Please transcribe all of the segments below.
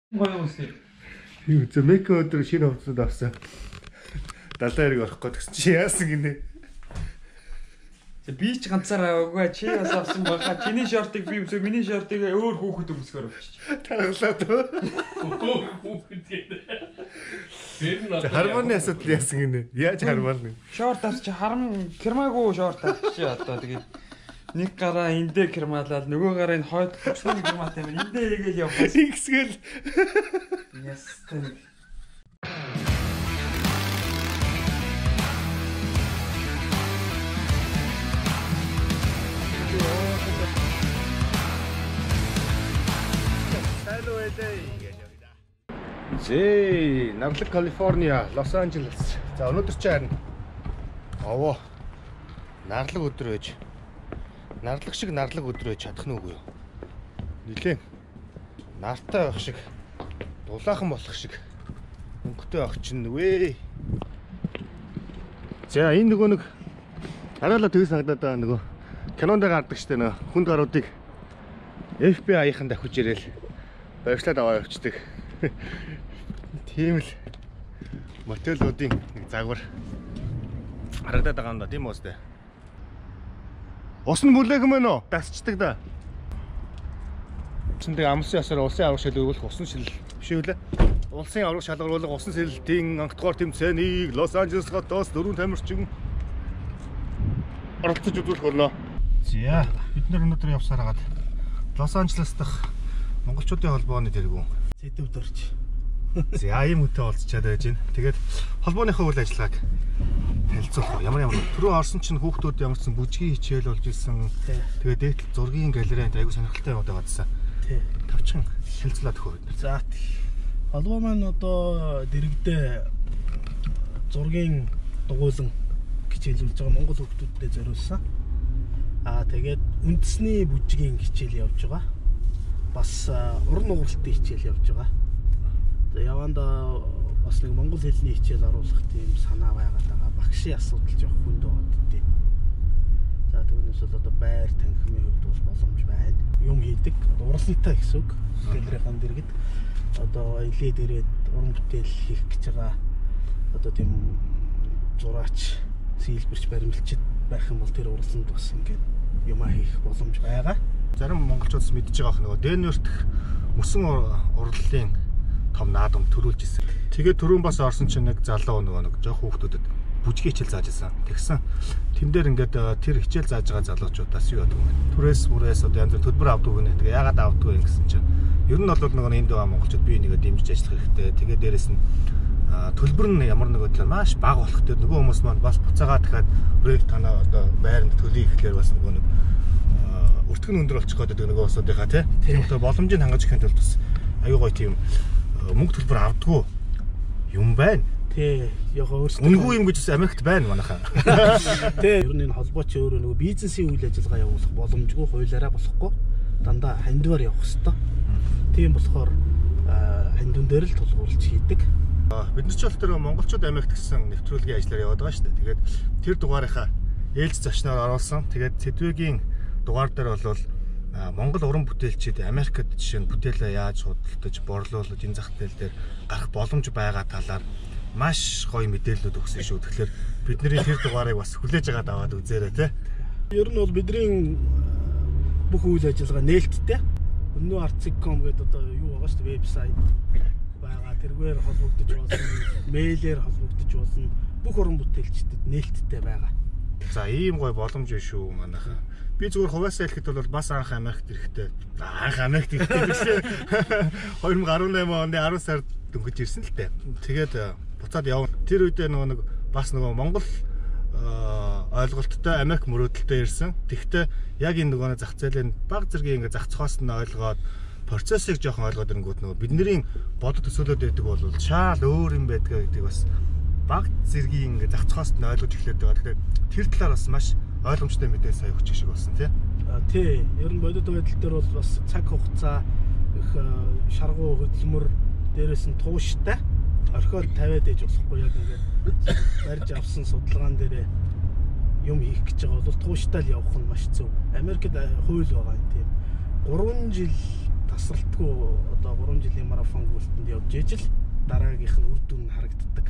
Гоё үстэй. Юу зэ мек өдөр шинэ хувцас авсан. 70 орох гэж чи яасан гинэ. Би ч ганцаараа аваагүй чи бас авсан байгаа. Чиний шортыг би өсөө миний шортыг өөр хүүхэд өмсгөр авчиж. Таргалаад уу. Хүүхэд гэдэг. Харманы асуудал яасан гинэ. Яаж хармаар нэг. Шорт авч харам кермаагүй шорт авчиж одоо тэгээд нэг гараа эндээ кермаалаад нөгөө гараа энэ хойд хүчний кермаатай байна. Эндээ хийгээл явах. Ихсгэл. Ястэ. Зээ, Нарлаг, Калифорниа, Лос Анжелес. За өнөөдөр чи харин овоо нарлаг өдөр байж. Нарлаг шиг нарлаг өдөр байж чадах нь үгүй юу? Нилээн нартай байх шиг, дулаахан болох шиг өнгөтэй байх чинь вэ. За энэ нөгөө нэг хараалаа тгий санагдаад байгаа нөгөө кинонд гардаг штэ нөө хүнд гаруудыг FBI-ийн давхиж ирээл барьшлаад аваа явчихдаг. Тийм л мотелуудын нэг загвар харагдаад байгаа юм да, тийм үстэй. Ус нь бүлээх юм байна уу? Дасчдаг да. Чиндэг амлсан ясаар улсын аврах шилжүүлэх усан шил биш үү лээ? Улсын аврах шалгаруулах усан шилжилтийн анхдугаар тэмцээнийг Лос Анжелес хотоос 4 тамирчин оролцож үзүүлэх болно. За бид нар өнөөдөр явсаар хагаад Лос Анжелес дахь монголчуудын холбооны тэргүүн Сэдвд орч. За ийм үтэй олцчаад байж байна. Тэгээд холбооныхоо үйл ажиллагааг танилцуулах. Ямар түрүү орсон чинь хүүхдүүд ямар ч бүжгийн хичээл болж исэн. Тэгээд дээтэл зургийн галерейнд аягүй сонирхолтой яваад байгаадсан. Тий. Тавчин хэлцлээд өгөө бид нар. За холбоо маань одоо дэрэгдээ зургийн дугуйлан хичээлүүлж байгаа монгол хүүхдүүдэд зориулсан. Тэгээд үндэсний бүжгийн хичээл явж байгаа. Бас уран угралтын хичээл явж байгаа. Яванда бас нэг монгол хэлний хичээл оруулах тийм санаа байгаад байгаа. Багшийн асуудал жоох хүнд байгаад тийм. За түүнээс бол одоо байр танхимын хувьд бол боломж байна. Юм хийдэг. Уралтай гэсэн үг. Гэлрийн дэргэд одоо илээд ирээд уран бүтээл хийх гэж байгаа. Одоо тийм зураач, сийлбэрч, баримлчид байх юм бол тэр уралсанд бас ингээд юмаа хийх боломж байгаа. Зарим монголчуудс мэдж байгаа нөгөө Дэнверт мөсөн урлалын том наадам төрүүлж ирсэн. Тэгээд түрүүн бас орсон чинь нэг залуу нөгөө нэг жоох хүүхдүүдэд бүжгийн хичээл зааж ирсэн. Тэгсэн тэн дээр ингээд тэр хичээл зааж байгаа залуучуудаас юу яадаг вэ? Түрээс мөрөөс одоо янз бүр төлбөр авдаг гэнэ. Тэгээ яагаад авдаг вэ гэсэн чинь ер нь бол нөгөө энд байгаа монголчууд бие нэгэ дэмжиж ажиллах хэрэгтэй. Тэгээд дээрэс нь төлбөр нь ямар нэг өдөр маш бага болох гэдэг нөгөө хүмүүс маань бас буцаагаа дахиад проект танаа одоо байранд төлөе гэхлээр бас нөгөө нэг өртгөн өндөр болчих гээд байгаа нөгөө усуудынхаа тийм болохоор боломжийг хангаж ихэнд тулд бас аюу гой тийм мөнгө төлбөр авдаггүй юм байна. Тий, яг өөрсдөө үнгүй юм гэж Америкт байна манайхаа. Тий, ер нь энэ холбооч өөрөө нөгөө бизнесийн үйл ажиллагаа явуулах боломжгүй, хуулиараа болохгүй. Дандаа хандиваар явах хэрэгтэй. Тийм болохоор хандиван дээр л тулгуурлаж хийдэг. Бид нар ч бол тэр монголчууд Америкт гэсэн нэвтрүүлгийн ажлаар яваад байгаа шүү дээ. Тэгээд тэр дугаарынхаа ээлж зочноор оруулсан. Тэгээд Сэдвэгийн дугаар дээр бол Монгол уран бүтээлчид Америкт жишээ нь бүтээлээ яаж худалдаж, борлуулж энэ зах зээл дээр гарах боломж байгаа талаар маш гоё мэдээлэлүүд өгсөн шүү. Тэгэхээр бидний тэр дугаарыг бас хүлээж аваад аваад үзээрэй те. Ер нь бол бидний бүх үйл ажиллагаа нээлттэй. Өнөө arts.com гэдэг одоо юу байгаа шүү дээ, вебсайт байгаа. Тэргээр холбогдож болно, мэйлээр холбогдож болно. Бүх уран бүтээлчдэд нээлттэй байгаа. За ийм гоё боломж байна шүү манайхаа. Би зүгээр хуваасаа хэлэхэд бол бас анх Америкт ирэхдээ анх Америкт ирэхдээ биш 2018 оны 10 сард дөнгөж ирсэн л дээ. Тэгээд буцаад явна. Тэр үедээ нөгөө нэг бас нөгөө Монгол ойлголттой Америк мөрөөдөлтөй ирсэн. Тэгвэл яг энэ нөгөө зах зээлийн баг зэргийн ингээ зах цохоос нь ойлгоод процессыг жоохон ойлгоод ирэнгүүт нөгөө бидний бодод төсөөлөд байдаг бол шаал өөр юм байдгаа гэдэг бас баг зэргийн ингээ зах цохоос нь ойлгож эхлэдэг байгаа. Тэгэхээр тэр талаар бас маш ойлгомжтой мэдээ сая өгч шиг болсон тий. Тий, ер нь бодит байдал дээр бол бас цаг хугацаа их шаргуу хөдөлмөр дээрээс нь тууштай орхиод тавиад ээж болохгүй яг ингээд барьж авсан судалгаан дээрээ юм хийх гэж байгаа бол тууштай л явах нь маш зөв. Америкт хууль байгаа юм тийм. 3 жил тасралтгүй одоо 3 жилийн марафон гүйлтэнд явж ижил дараагийнх нь үр дүн харагддаг.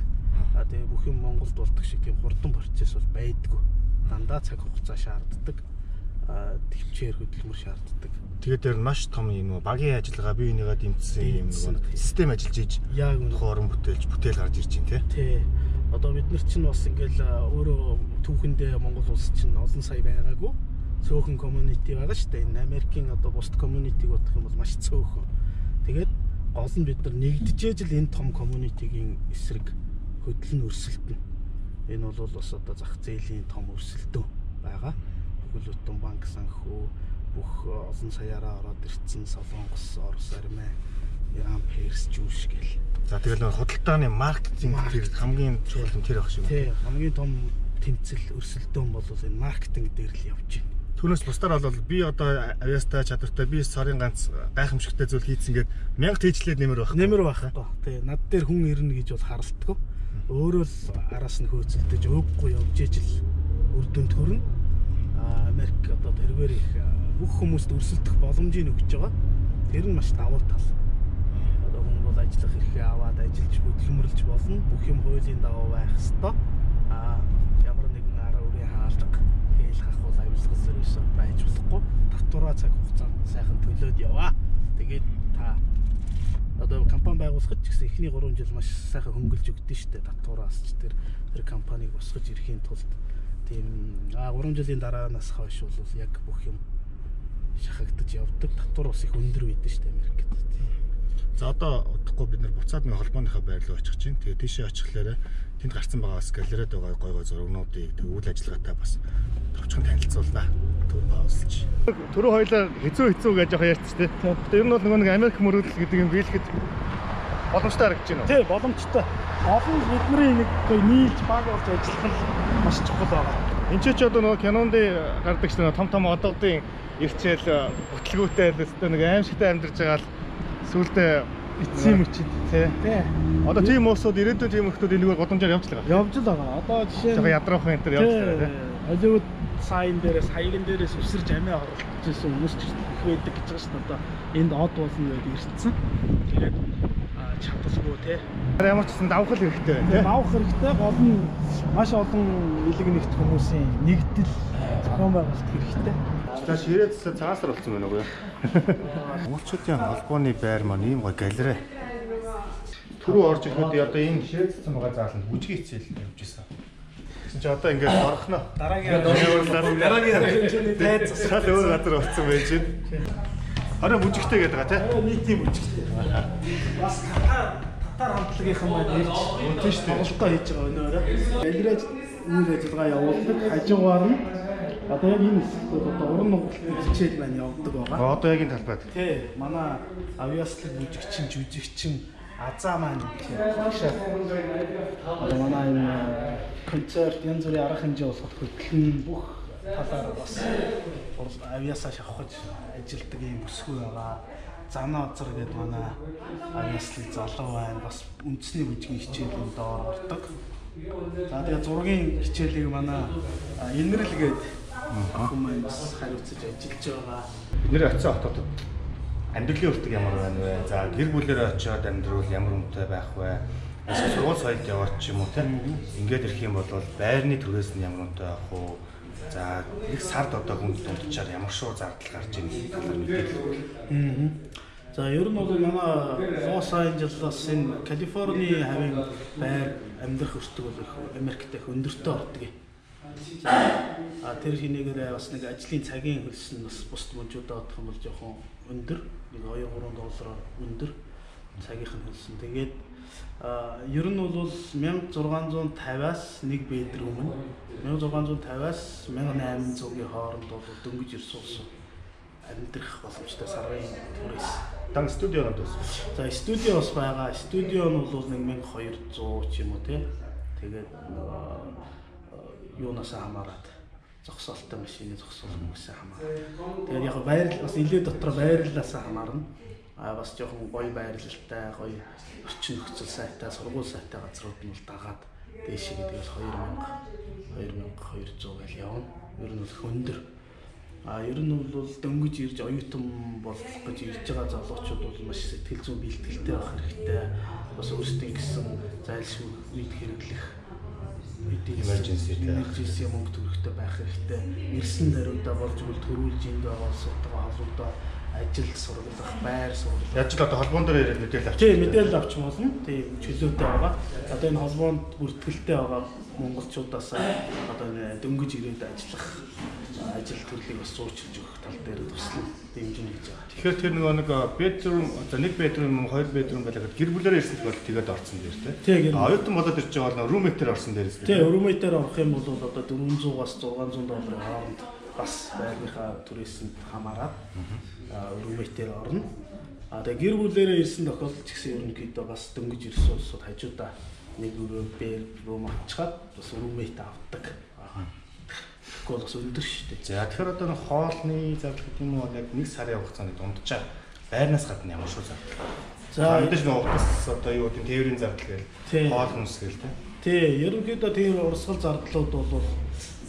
Тэгээ бүх юм Монголд болдог шиг тийм хурдан процесс бол байдгүй. Дандаа цаг хугацаа шаарддаг. Төвчээр хөдөлмөр шаарддаг. Тэгээд дээр маш том юм уу багийн ажиллагаа бие бинийгээ дэмжсэн юм нэг систем ажиллаж иж яг орон бүтээл гарч ирж байна тий. Одоо бид нар чинь бас ингээл өөрөө түүхэндээ Монгол улс чинь олон сая байгаагүй. Цөөхөн community байгаа шүү дээ. Энэ Америкийн одоо бусд community-г бодох юм бол маш цөөхөн. Тэгээд гол нь бид нар нэгдэж л энэ том community-гийн эсрэг хөдлөн өрсөлдөн. Энэ бол бас одоо зах зээлийн том өрсөлдөө байгаа. Бүхэл бүтэн банк санхүү бүх олон саяараа ороод ирсэн Солонгос, Орос, Армեն, Иран, Перс, Жүүш гэл. За тэгэл худалдааны маркетинг хамгийн чухал тэр байх шиг. Тий, хамгийн том тэмцэл өрсөлдөөн бол энэ маркетинг дээр л явж байна. Түүнээс бусдаар бол би одоо авьяастай чадвартай би сарын ганц гайхамшигтай зүйл хийцэн гээд 1000 тийчлээд нэмэр байх. Нэмэр байх. Тий, над дээр хүн ирнэ гэж бол харалтгүй. Өөрөө л араас нь хөөцөлдөж өөхгүй явж ижил үр дүнд төрнө. Америк одоо тэргээр их бүх хүмүүст өрсөлдөх боломжийг өгч байгаа. Тэр нь маш давуу тал. Одоо хүн бол ажиллах эрхээ аваад ажиллаж хөдөлмөрлөж болно. Бүх юм хуулийн дагуу байх ёстой. Ямар нэгэн арга үрийн хаалга, хээл хахуул авилгал зэрэгс байж болохгүй. Татвараа цаг хугацаанд сайхан төлөөд яваа. Тэгээд та одоо компани байгуулахад ч гэсэн эхний 3 жил маш сайхан хөнгөлж өгдөн штэ. Татвараас ч тэр компанийг босгож ирэхийн тулд тийм 3 жилийн дараанаас хойш бол яг бүх юм шахагдаж явдаг. Татвар бас их өндөр байдсан шүү дээ Америкт. За одоо удахгүй бид нар буцаад нэг холбооныхаа байр руу очих чинь. Тэгээ тийшээ очихлаарэ тэнд гарсан байгаа бас галерейд байгаа гой зургнуудыг тэг үйл ажиллагаатай бас товчхон танилцуулнаа. Түр баасч. Түрүү хоёлаа хэцүү гэж яах ярьж штэ. Тэгтээ ер нь бол нэг Америк мөрөдөл гэдэг юм биелэхэд боломжтой харагдаж байна уу? Тий, боломжтой. Олон бидний нэг нийлж баг болж ажиллах нь маш чухал байгаа. Энд ч одоо нөгөө кинонд гардаг ч том том одоодын ирчээл бүтлгүүтэй л нэг аимшигтай амьдарч байгаа л сүүлдээ эцсийн мөчид тий. Одоо тийм уусууд ирээдүйн тийм хүмүүс энийг годомжоор явж л байгаа. Явж л байгаа. Одоо жишээ нь ядрахын энэ төр явж л байгаа тий. Холливуд сайн дээрээс хаягн дээрээс өсөрж амиа хорлож ирсэн хүмүүс ч их байдаг гэж байгаа шүү дээ. Одоо энд од болно гэж ирсэн. Тэгээд чадалгүй тий. Ямар ч гэсэн давхал хэрэгтэй байна тий. Давах хэрэгтэй. Гол нь маш олон элэг нэгт хүмүүсийн нэгдэл зохион байгуулалт хэрэгтэй. За ширээдсээ цаасар болсон байна уу? Монголчуудын холбооны байр маань ийм гоё галерей. Түрүү орж ирэхэд одоо энэ ширээдсэн байгаа зааланд бүжгийн хичээл явж исэн. Тэгсэн чи одоо ингээд орхно. Дараагийн дээд засал өөр газар болсон байж байна. Харин бүжигтэй гэдэг байгаа тий. Нийтийн бүжигтэй. Бас татар хамтлагийнхан маань ирж тийм шүү дээ. Тоглолтоо хийж байгаа өнөөрөө. Галерейд үйл ажиллагаа явуулдаг. Хажуугаар нь одоо яг энэ одоо уран нугалт хичээл маань явдаг байгаа. Одоо яг энэ талбайд. Тий, манай авьяаслаг бүжигчин, жүжигчин Азаа маань багшаа. Одоо манай энэ концерт янз бүрийн арга хэмжээ болох хөтлөн бүх талаар бас авьяасаа шавхаж ажилтдаг юм бүсгүй байгаа. Занаа озар гэдэг манай авьяаслаг залуу байна. Бас үндэсний бүжгийн хичээлийн доор ордог. За тэгээ зургийн хичээлийг манай Инрэл гээд хүмүүс бас хариуцаж ажиллаж байгаа. Бид нэр очисон хотод амьдралын өртөг ямар байна вэ? За гэр бүлээрээ очиод амьдрал ямар үнэтэй байх вэ? Эсвэл сургууль соёлд яваад ч юм уу тийм. Ингээд ирэх юм бол байрны төрөөс нь ямар үнэтэй байх вэ? За нэг сард одоо хүн дунджаар ямар шоу зардал гарч ийн талаар мэдээлэл. За ер нь бол манай Лос Анжелес энэ Калифорни хавийн байр амьдрах өртөг бол их Америкт их өндөртэй ордог юм. За тэр хинээгээр бас нэг ажлын цагийн хөлс нь бас бусд мужуудаа бодох юм бол жоохон өндөр. Нэг 2-3 доллараар өндөр цагийнх нь хөлс нь. Тэгээд ер нь бол 1650-аас 1 бедрум нь 1650-аас 1800-ийн хооронд бол дөнгөж ирсэн ус амьдрах боломжтой сарын түрээс. Дан студио надад. За студио бас байгаа. Студио нь бол 1200 ч юм уу тий. Тэгээд юунаас хамаарат зогсоолтой машины зогсоолгоос хамаарат. Тэгээд яг байр бас илүү дотор байрлалаас хамаарна. Бас жоохон гоё байрлалтай, гоё орчин нөхцөл сайтай, сургууль сайтай газрууд нь бол дагаад дээшээ гэдэг бол 2200 гэж явна. Ер нь бол өндөр. Ер нь бол дөнгөж ирж оюутан болох гэж ирж байгаа залуучууд бол маш сэтгэл зүйн бэлтгэлтэй байх хэрэгтэй. Бас өөрсдийн гэсэн зайлшгүй үед хэрэглэх emergency мөнгө төгрөгтэй байх хэрэгтэй. Ирсэн даруйдаа болж үл төрүүлж энд байгаа улсуудаа холбогдоо ажил сургалах, байр суурилах. Яаж ч одоо холбоон дээр ирээд мэдээлэл авчих. Тийм мэдээлэл авч болно. Тийм чөлөөтэй байгаа. Одоо энэ холбоонд бүртгэлтэй байгаа монголчуудаас одоо дөнгөж ирээд ажиллах ажил төрлийг бас зурчилж өгөх тал дээр туслан дэмжинэ гэж байгаа. Тэгэхээр тэр нэг bedroom, одоо нэг bedroom, хоёр bedroom байлгаад гэр бүлээрээ ирсэн бол тэгээд орсон дээр тийм. Оюутан болоод ирж байгаа бол roommate-ээр орсон дээр тийм. Тийм, roommate-ээр орох юм бол одоо $400-аас $600 хооронд бас байрныхаа түрээсэнд хамаарат roommate-ээр орно. Тэгээ гэр бүлээрээ ирсэн тохиолдолд ч гэсэн ерөнхийдөө бас дөнгөж ирсэн улсууд хажуудаа нэг рум авчихад бас roommate авдаг. Гол бас өндөр шүү дээ. За тэгэхээр одоо нэг хоолны зардал гэдэг юм уу яг нэг сарын хугацааны дунджаа байрнаас гадна ямар шүү зардал. За мэдээж нэг утас одоо юу гэдэг тээврийн зардал гээл хоол хүнс гээл тий. Ерөнхийдөө тэр урсгал зардлууд бол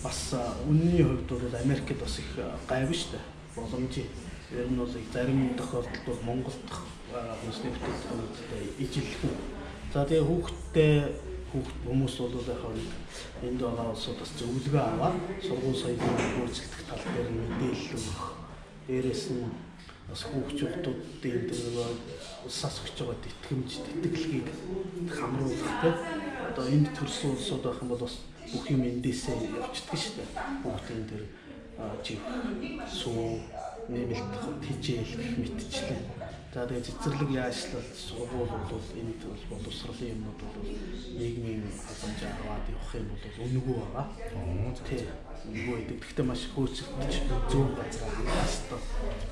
бас үнэний хувьд бол Америкт бас их гайв шүү дээ. Боломжтой. Ер нь бол зарим тохиолдолд бол Монголд хүнсний бүтээлтэй ижилхэн. За тэгээ хүүхэд хүмүүс бол яг энд байгаа улсуудаас зөвлөгөө аваад сургууль соёлын хөгжүүлэх тал дээр мэдээлэл өгөх. Дээрээс нь бас хүүхдүүдийн улсаас өгч байгаа тэтгэмж, тэтгэлгийг хамруулах тийм. Одоо энд төрсэн улсууд байх юм бол бас бүх юм эндээсээ явчихдаг шүү дээ. Бүгдийн тэр жив, суу, нэмэлт хичээл гэх мэтчлээ. За тэгээ цэцэрлэг яашлал сургууль бол энд боловсролын юмнууд бол нийгмийн халамж аваад явах юм бол үнэгүй байгаа. Тийм. Үнэгүй байдаг. Гэхдээ маш хөөцөлдөж зөв газар хандах хэрэгтэй.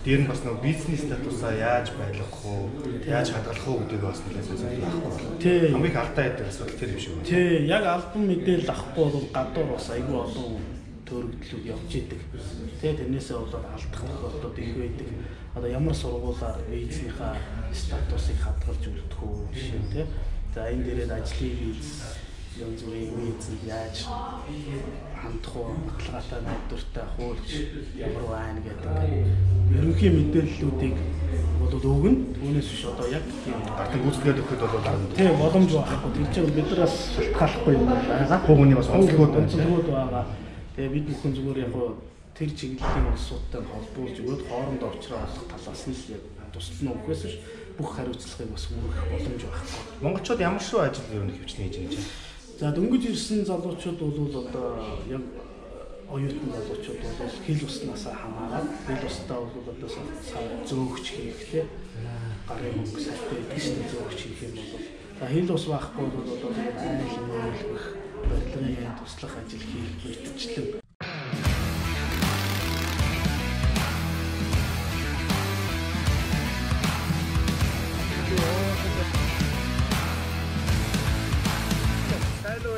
Дээр нь бас нэг бизнес статусаа яаж байлгах уу, яаж хадгалах уу гэдэг бас нэлээд сонирхолтой байна. Тийм. Хамгийн алдаа байдаг асуудал тэр юм шиг байна. Тийм. Яг албан мэдээлэл авахгүй бол гадуур бас айгүй олон төрөгдлөг явж идэг. Тэгээ тэрнээсээ болоод алдах тохиолдол их байдаг. Одоо ямар сургуулаар визийнхаа статусыг хадгалж үлдэх үү жишээ нь тийм. За энэ дээрээ ажлын виз, янз бүрийн визэнд яаж хандах уу, баталгаатай найдвартай хуульч ямар байна гэдэг ерөнхий мэдээллүүдийг бол өгнө. Түүнээс биш одоо яг тийм ардын гүйцэтгээд өгөхөд бол тийм боломж байхгүй. Тэр чинь бид нараас шалтгааллахгүй юм байгаа. Хүүхний бас онцлогуд байгаа. Тэгээ бид бүхэн зүгээр яг тэр чиглэлийн улсуудтай холбуулж өгөөд хоорондоо уулзраа олох талаас нь яг туслана үгээс биш бүх хариуцлагыг бас үүрэх боломж байхгүй. Монголчууд ямар шүү ажил юу нэг хөвчний хийж байгаа юм. За дөнгөж ирсэн залуучууд бол одоо яг оюутан залуучууд бол хил уснаас хамаарат хил устаа бол одоо зөөгч хийхтэй гарын мөнгө сайтай эдгээр зөөгч хийх юм бол хил ус байхгүй бол одоо айл нөлөөлөх барилгын туслах ажил хийх мэтчлэн Hello,